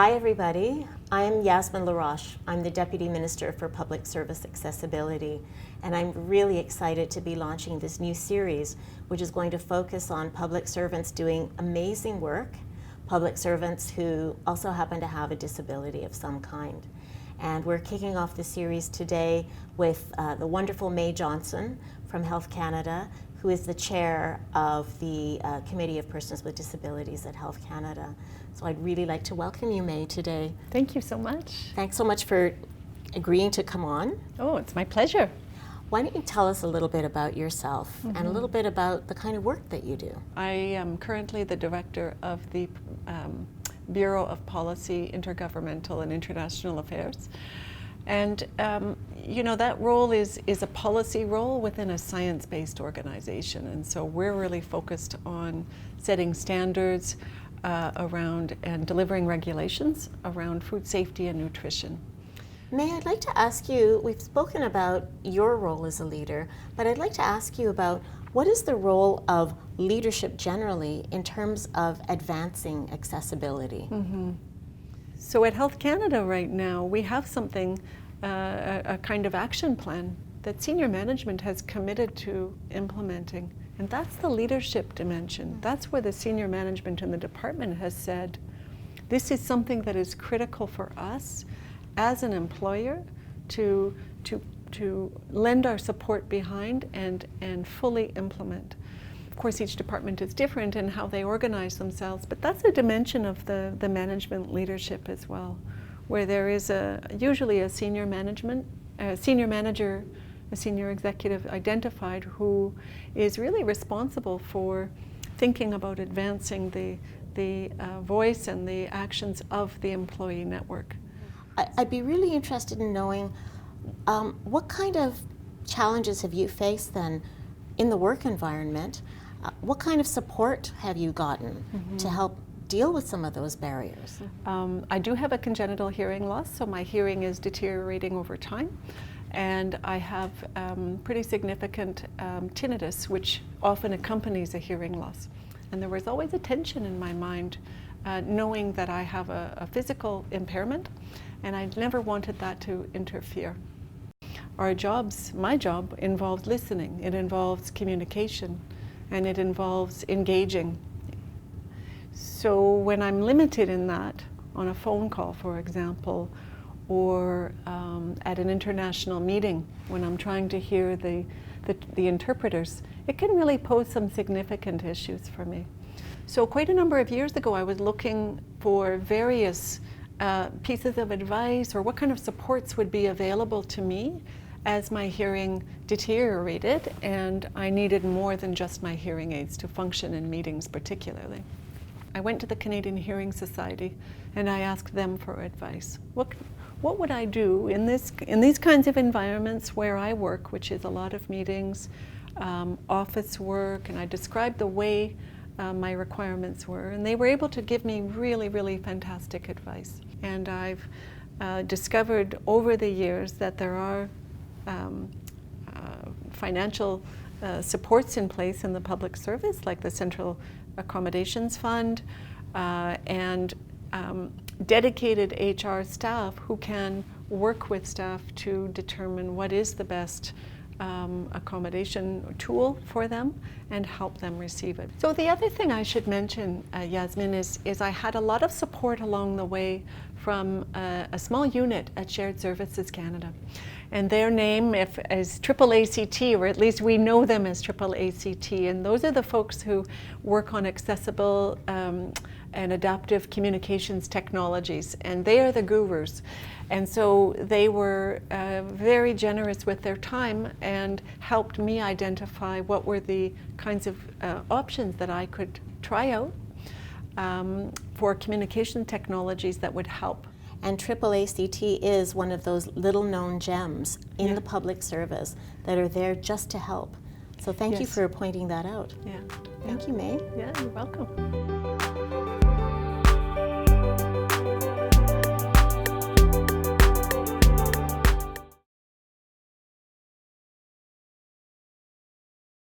Hi everybody, I'm Yazmine Laroche. I'm the Deputy Minister for Public Service Accessibility, and I'm really excited to be launching this new series which is going to focus on public servants doing amazing work, public servants who also happen to have a disability of some kind. And we're kicking off the series today with the wonderful Mae Johnson from Health Canada, who is the chair of the Committee of Persons with Disabilities at Health Canada. So I'd really like to welcome you, Mae, today. Thank you so much. Thanks so much for agreeing to come on. Oh, it's my pleasure. Why don't you tell us a little bit about yourself and a little bit about the kind of work that you do? I am currently the director of the Bureau of Policy, Intergovernmental and International Affairs. And you know, that role is a policy role within a science-based organization. And so we're really focused on setting standards around and delivering regulations around food safety and nutrition. Mae, I'd like to ask you, we've spoken about your role as a leader, but I'd like to ask you about what is the role of leadership generally in terms of advancing accessibility? So at Health Canada right now, we have something, a kind of action plan that senior management has committed to implementing. And that's the leadership dimension. That's where the senior management in the department has said, this is something that is critical for us as an employer to lend our support behind and fully implement. Of course, each department is different in how they organize themselves, but that's a dimension of the management leadership as well, where there is usually a senior manager, a senior executive identified who is really responsible for thinking about advancing the voice and the actions of the employee network. I'd be really interested in knowing what kind of challenges have you faced then in the work environment? What kind of support have you gotten to help deal with some of those barriers? I do have a congenital hearing loss, so my hearing is deteriorating over time. And I have pretty significant tinnitus, which often accompanies a hearing loss. And there was always a tension in my mind, knowing that I have a physical impairment, and I never wanted that to interfere. Our jobs, my job, involves listening, it involves communication, and it involves engaging. So when I'm limited in that, on a phone call, for example, or at an international meeting, when I'm trying to hear the interpreters, it can really pose some significant issues for me. So quite a number of years ago, I was looking for various pieces of advice or what kind of supports would be available to me as my hearing deteriorated, and I needed more than just my hearing aids to function in meetings particularly. I went to the Canadian Hearing Society and I asked them for advice. What would I do in these kinds of environments where I work, which is a lot of meetings, office work, and I described the way my requirements were, and they were able to give me really, really fantastic advice. And I've discovered over the years that there are financial supports in place in the public service, like the Central Accommodations Fund, and dedicated HR staff who can work with staff to determine what is the best accommodation tool for them and help them receive it. So the other thing I should mention, Yazmine, is I had a lot of support along the way from a small unit at Shared Services Canada. And their name is AAACT, or at least we know them as AAACT, and those are the folks who work on accessible and adaptive communications technologies, and they are the gurus. And so they were very generous with their time and helped me identify what were the kinds of options that I could try out for communication technologies that would help. And AAACT is one of those little known gems in the public service that are there just to help. So thank you for pointing that out. Yeah. Thank you, Mae. Yeah, you're welcome.